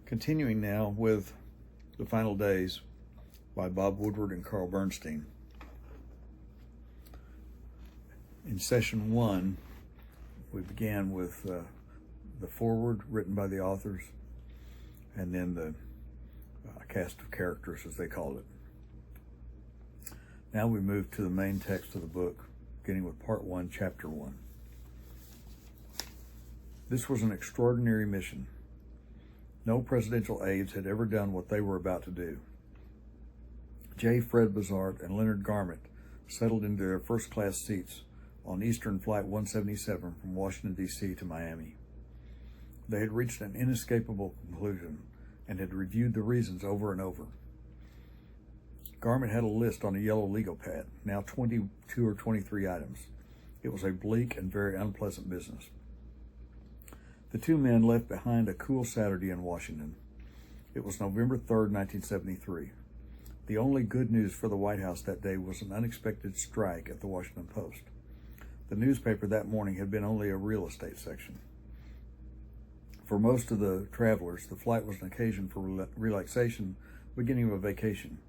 Continuing now with The Final Days by Bob Woodward and Carl Bernstein. In session 1, we began with the foreword written by the authors, and then the cast of characters, as they called it. Now we move to the main text of the book, beginning with Part 1, Chapter 1. This was an extraordinary mission. No presidential aides had ever done what they were about to do. J. Fred Bozart and Leonard Garment settled into their first-class seats on Eastern Flight 177 from Washington, D.C. to Miami. They had reached an inescapable conclusion and had reviewed the reasons over and over. Garment had a list on a yellow legal pad, now 22 or 23 items. It was a bleak and very unpleasant business. The two men left behind a cool Saturday in Washington. It was November 3rd, 1973. The only good news for the White House that day was an unexpected strike at the Washington Post. The newspaper that morning had been only a real estate section. For most of the travelers, the flight was an occasion for relaxation, beginning of a vacation.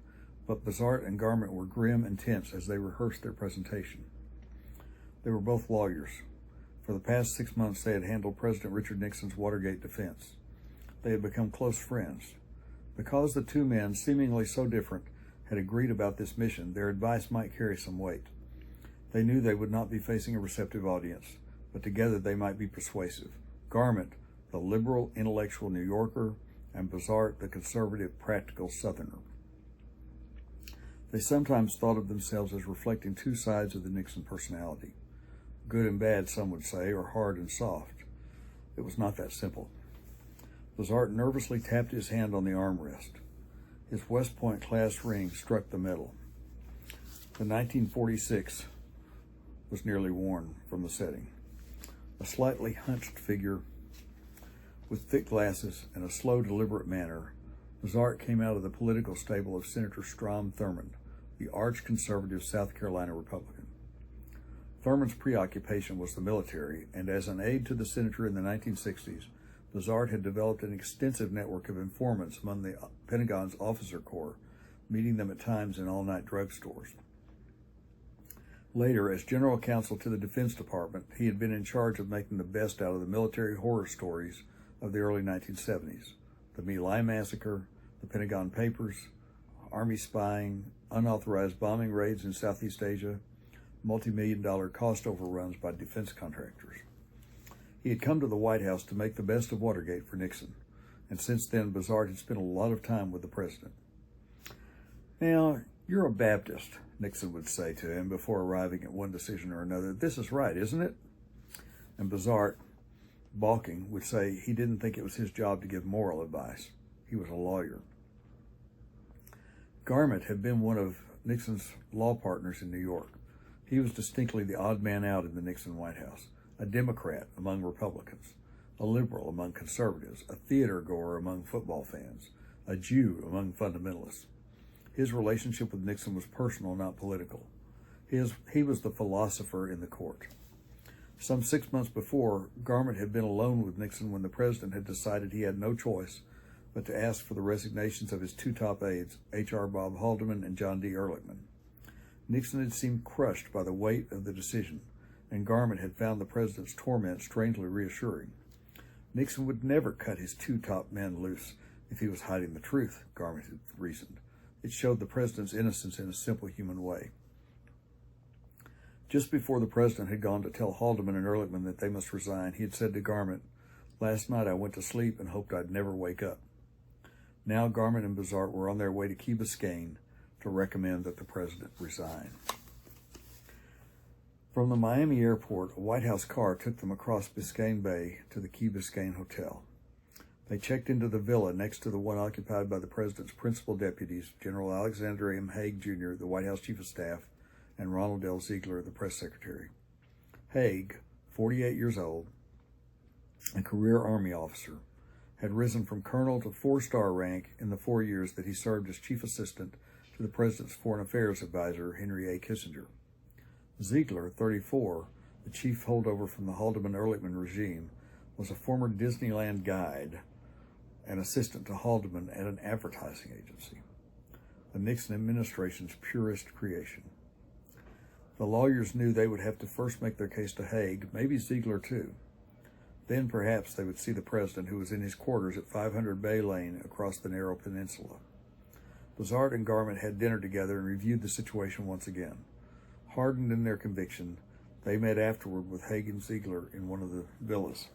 But Bozart and Garment were grim and tense as they rehearsed their presentation. They were both lawyers. For the past 6 months, they had handled President Richard Nixon's Watergate defense. They had become close friends. Because the two men, seemingly so different, had agreed about this mission, their advice might carry some weight. They knew they would not be facing a receptive audience, but together they might be persuasive. Garment, the liberal, intellectual New Yorker, and Bozart, the conservative, practical Southerner. They sometimes thought of themselves as reflecting two sides of the Nixon personality. Good and bad, some would say, or hard and soft. It was not that simple. Bozart nervously tapped his hand on the armrest. His West Point class ring struck the metal. The 1946 was nearly worn from the setting. A slightly hunched figure with thick glasses and a slow, deliberate manner, Bozart came out of the political stable of Senator Strom Thurmond, the arch-conservative South Carolina Republican. Thurmond's preoccupation was the military, and as an aide to the senator in the 1960s, Bozart had developed an extensive network of informants among the Pentagon's officer corps, meeting them at times in all-night drugstores. Later, as general counsel to the Defense Department, he had been in charge of making the best out of the military horror stories of the early 1970s. The My Lai massacre, the Pentagon Papers, Army spying, unauthorized bombing raids in Southeast Asia, multi-million-dollar cost overruns by defense contractors. He had come to the White House to make the best of Watergate for Nixon, and since then Bozart had spent a lot of time with the president. "Now, you're a Baptist," Nixon would say to him before arriving at one decision or another. "This is right, isn't it?" And Bozart, balking, would say he didn't think it was his job to give moral advice. He was a lawyer. Garment had been one of Nixon's law partners in New York. He was distinctly the odd man out in the Nixon White House, a Democrat among Republicans, a liberal among conservatives, a theater goer among football fans, a Jew among fundamentalists. His relationship with Nixon was personal, not political. He was the philosopher in the court. Some 6 months before, Garment had been alone with Nixon when the president had decided he had no choice but to ask for the resignations of his two top aides, H.R. Bob Haldeman and John D. Ehrlichman. Nixon had seemed crushed by the weight of the decision, and Garment had found the president's torment strangely reassuring. Nixon would never cut his two top men loose if he was hiding the truth, Garment had reasoned. It showed the president's innocence in a simple human way. Just before the president had gone to tell Haldeman and Ehrlichman that they must resign, he had said to Garment, "Last night I went to sleep and hoped I'd never wake up." Now Garment and Bozart were on their way to Key Biscayne to recommend that the president resign. From the Miami airport, a White House car took them across Biscayne Bay to the Key Biscayne Hotel. They checked into the villa next to the one occupied by the president's principal deputies, General Alexander M. Haig, Jr., the White House Chief of Staff, and Ronald L. Ziegler, the press secretary. Haig, 48 years old, a career Army officer, had risen from colonel to 4-star rank in the 4 years that he served as chief assistant to the president's foreign affairs advisor, Henry A. Kissinger. Ziegler, 34, the chief holdover from the Haldeman-Ehrlichman regime, was a former Disneyland guide an assistant to Haldeman at an advertising agency, the Nixon administration's purest creation. The lawyers knew they would have to first make their case to Haig, maybe Ziegler too. Then perhaps they would see the president, who was in his quarters at 500 Bay Lane across the narrow peninsula. Bozart and Garment had dinner together and reviewed the situation once again. Hardened in their conviction, they met afterward with Haig and Ziegler in one of the villas.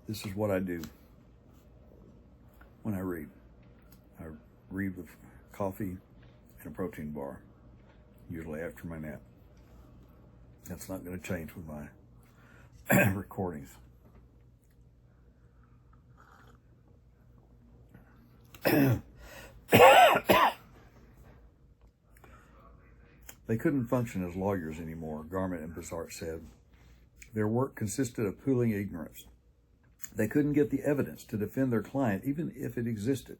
This is what I do when I read. I read with coffee and a protein bar, usually after my nap. That's not going to change with my recordings. They couldn't function as lawyers anymore, Garment and Bozart said. Their work consisted of pooling ignorance. They couldn't get the evidence to defend their client, even if it existed.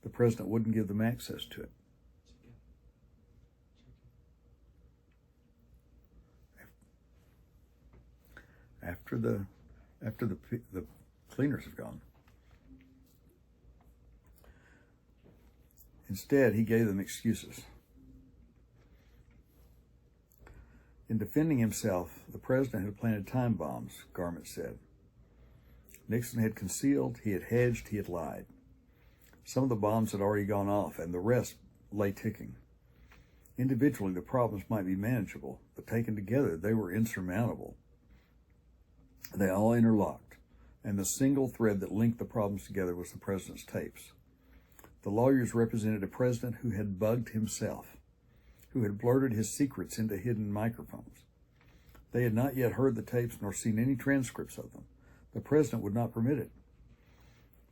The president wouldn't give them access to it. After the cleaners have gone. Instead, he gave them excuses. In defending himself, the president had planted time bombs, Garment said. Nixon had concealed, he had hedged, he had lied. Some of the bombs had already gone off, and the rest lay ticking. Individually, the problems might be manageable, but taken together, they were insurmountable. They all interlocked, and the single thread that linked the problems together was the president's tapes. The lawyers represented a president who had bugged himself, who had blurted his secrets into hidden microphones. They had not yet heard the tapes nor seen any transcripts of them. The president would not permit it.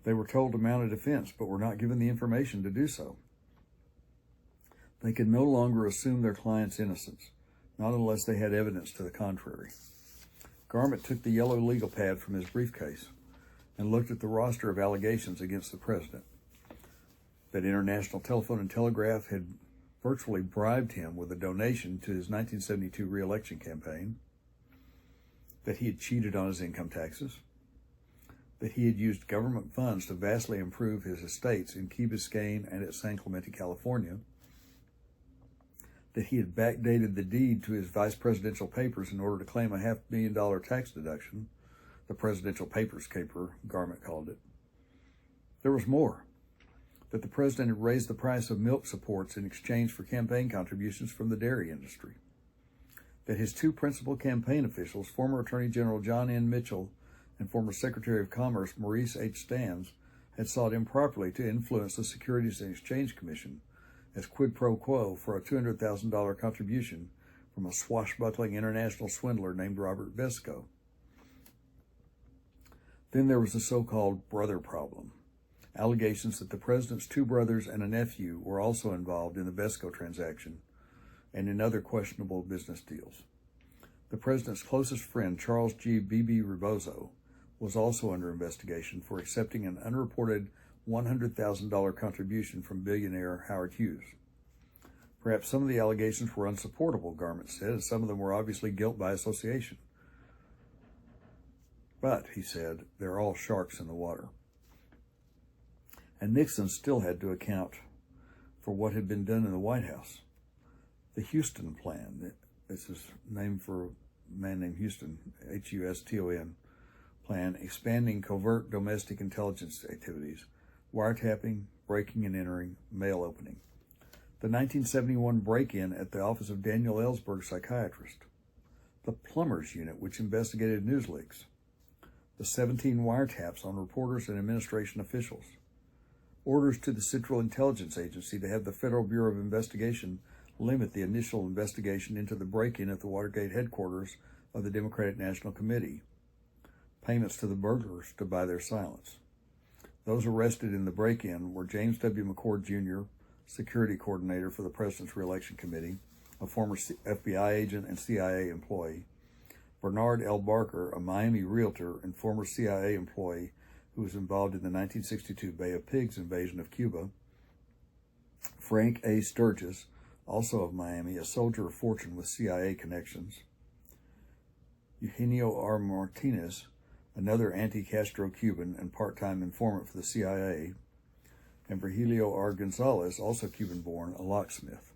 They were told to mount a defense, but were not given the information to do so. They could no longer assume their client's innocence, not unless they had evidence to the contrary. Garment took the yellow legal pad from his briefcase and looked at the roster of allegations against the president. That International Telephone and Telegraph had virtually bribed him with a donation to his 1972 re-election campaign, that he had cheated on his income taxes, that he had used government funds to vastly improve his estates in Key Biscayne and at San Clemente, California, that he had backdated the deed to his vice presidential papers in order to claim a $500,000 tax deduction, the presidential papers caper, Garment called it. There was more, that the president had raised the price of milk supports in exchange for campaign contributions from the dairy industry, that his two principal campaign officials, former Attorney General John N. Mitchell and former Secretary of Commerce Maurice H. Stans, had sought improperly to influence the Securities and Exchange Commission as quid pro quo for a $200,000 contribution from a swashbuckling international swindler named Robert Vesco. Then there was the so-called brother problem, allegations that the president's two brothers and a nephew were also involved in the Vesco transaction and in other questionable business deals. The president's closest friend, Charles G. B.B. Rebozo, was also under investigation for accepting an unreported $100,000 contribution from billionaire Howard Hughes. Perhaps some of the allegations were unsupportable, Garment said, and some of them were obviously guilt by association. But, he said, they're all sharks in the water. And Nixon still had to account for what had been done in the White House. The Houston Plan, this is named for a man named Houston, Huston plan, expanding covert domestic intelligence activities, wiretapping, breaking and entering, mail opening. The 1971 break-in at the office of Daniel Ellsberg, psychiatrist. The Plumbers Unit, which investigated news leaks. The 17 wiretaps on reporters and administration officials. Orders to the Central Intelligence Agency to have the Federal Bureau of Investigation limit the initial investigation into the break-in at the Watergate headquarters of the Democratic National Committee. Payments to the burglars to buy their silence. Those arrested in the break-in were James W. McCord, Jr., security coordinator for the President's Re-Election Committee, a former FBI agent and CIA employee, Bernard L. Barker, a Miami realtor and former CIA employee who was involved in the 1962 Bay of Pigs invasion of Cuba, Frank A. Sturgis, also of Miami, a soldier of fortune with CIA connections, Eugenio R. Martinez, another anti-Castro Cuban and part-time informant for the CIA, and Virgilio R. Gonzalez, also Cuban-born, a locksmith.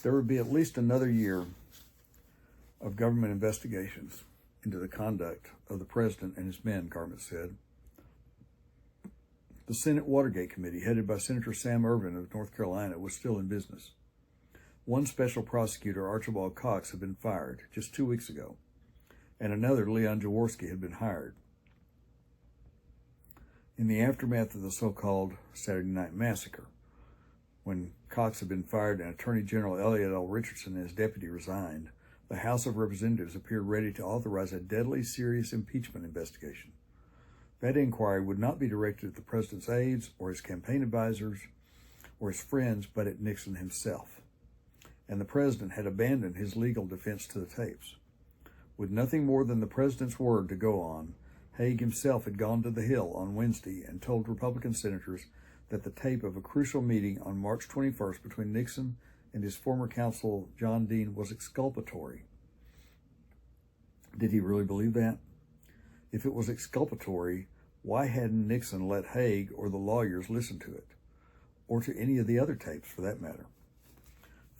There would be at least another year of government investigations into the conduct of the president and his men, Garment said. The Senate Watergate Committee, headed by Senator Sam Ervin of North Carolina, was still in business. One special prosecutor, Archibald Cox, had been fired just 2 weeks ago, and another, Leon Jaworski, had been hired. In the aftermath of the so-called Saturday Night Massacre, when Cox had been fired and Attorney General Elliot L. Richardson and his deputy resigned, the House of Representatives appeared ready to authorize a deadly serious impeachment investigation. That inquiry would not be directed at the president's aides or his campaign advisors or his friends, but at Nixon himself. And the president had abandoned his legal defense to the tapes. With nothing more than the president's word to go on, Haig himself had gone to the Hill on Wednesday and told Republican senators that the tape of a crucial meeting on March 21st between Nixon and his former counsel John Dean was exculpatory. Did he really believe that? If it was exculpatory, why hadn't Nixon let Haig or the lawyers listen to it, or to any of the other tapes for that matter?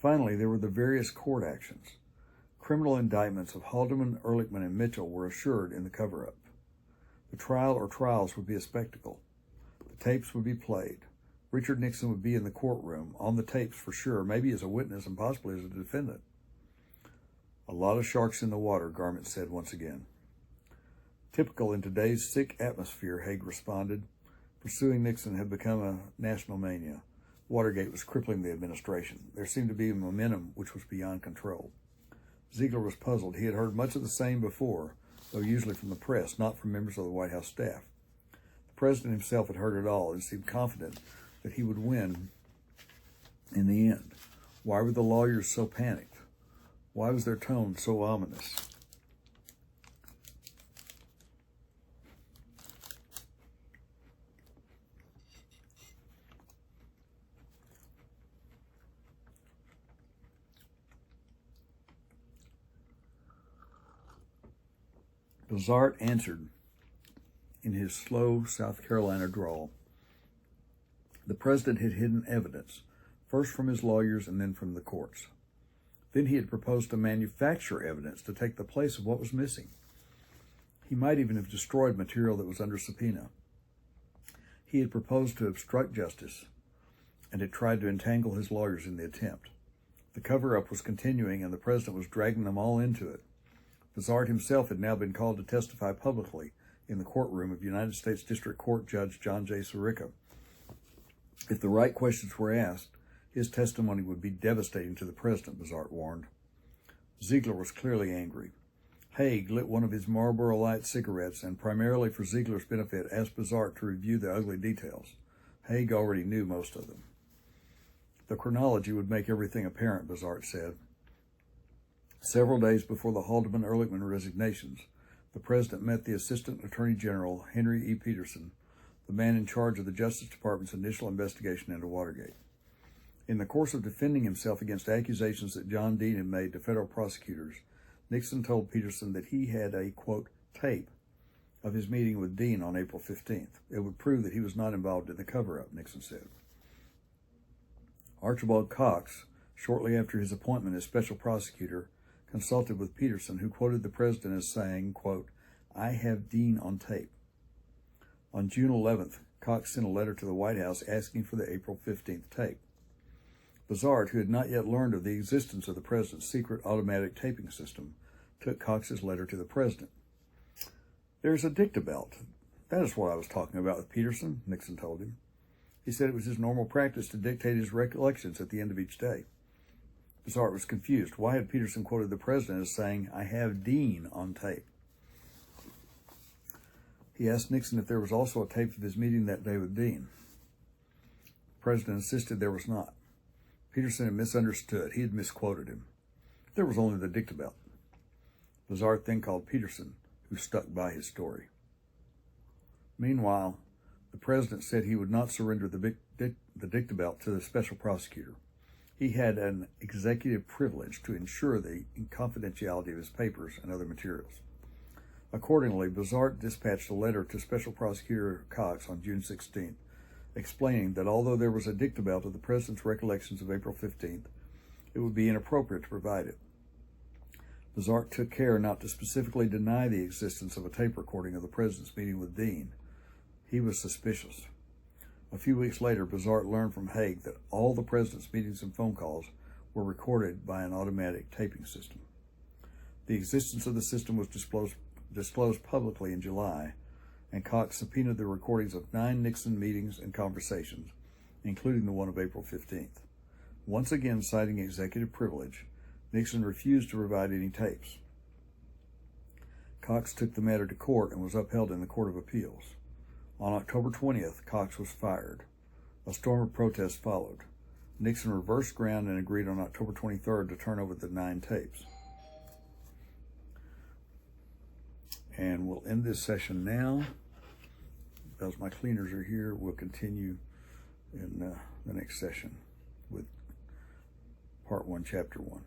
Finally, there were the various court actions. Criminal indictments of Haldeman, Ehrlichman, and Mitchell were assured in the cover-up. The trial or trials would be a spectacle. The tapes would be played. Richard Nixon would be in the courtroom, on the tapes for sure, maybe as a witness and possibly as a defendant. A lot of sharks in the water, Garment said once again. Typical in today's sick atmosphere, Haig responded. Pursuing Nixon had become a national mania. Watergate was crippling the administration. There seemed to be a momentum which was beyond control. Ziegler was puzzled. He had heard much of the same before, though usually from the press, not from members of the White House staff. The president himself had heard it all and seemed confident that he would win in the end. Why were the lawyers so panicked? Why was their tone so ominous? Bazart answered in his slow South Carolina drawl. The president had hidden evidence, first from his lawyers and then from the courts. Then he had proposed to manufacture evidence to take the place of what was missing. He might even have destroyed material that was under subpoena. He had proposed to obstruct justice and had tried to entangle his lawyers in the attempt. The cover-up was continuing and the president was dragging them all into it. Bazart himself had now been called to testify publicly in the courtroom of United States District Court Judge John J. Sirica. If the right questions were asked, his testimony would be devastating to the president, Bazart warned. Ziegler was clearly angry. Haig lit one of his Marlboro Light cigarettes and, primarily for Ziegler's benefit, asked Bazart to review the ugly details. Haig already knew most of them. The chronology would make everything apparent, Bazart said. Several days before the Haldeman-Ehrlichman resignations, the president met the Assistant Attorney General, Henry E. Peterson, the man in charge of the Justice Department's initial investigation into Watergate. In the course of defending himself against accusations that John Dean had made to federal prosecutors, Nixon told Peterson that he had a, quote, tape of his meeting with Dean on April 15th. It would prove that he was not involved in the cover-up, Nixon said. Archibald Cox, shortly after his appointment as special prosecutor, consulted with Peterson, who quoted the president as saying, quote, I have Dean on tape. On June 11th, Cox sent a letter to the White House asking for the April 15th tape. Bazart, who had not yet learned of the existence of the president's secret automatic taping system, took Cox's letter to the president. There's a dictabelt. That is what I was talking about with Peterson, Nixon told him. He said it was his normal practice to dictate his recollections at the end of each day. Bazart was confused. Why had Peterson quoted the president as saying, I have Dean on tape? He asked Nixon if there was also a tape of his meeting that day with Dean. The president insisted there was not. Peterson had misunderstood. He had misquoted him. There was only the dictabelt. Bazart then called Peterson, who stuck by his story. Meanwhile, the president said he would not surrender the dictabelt to the special prosecutor. He had an executive privilege to ensure the confidentiality of his papers and other materials. Accordingly, Bozart dispatched a letter to Special Prosecutor Cox on June 16th, explaining that although there was a dictabelt of the president's recollections of April 15th, it would be inappropriate to provide it. Bozart took care not to specifically deny the existence of a tape recording of the president's meeting with Dean. He was suspicious. A few weeks later, Bozart learned from Haig that all the president's meetings and phone calls were recorded by an automatic taping system. The existence of the system was disclosed publicly in July, and Cox subpoenaed the recordings of 9 Nixon meetings and conversations, including the one of April 15th. Once again citing executive privilege, Nixon refused to provide any tapes. Cox took the matter to court and was upheld in the Court of Appeals. On October 20th, Cox was fired. A storm of protests followed. Nixon reversed ground and agreed on October 23rd to turn over the 9 tapes. And we'll end this session now. Because my cleaners are here, we'll continue in the next session with Part 1, Chapter 1.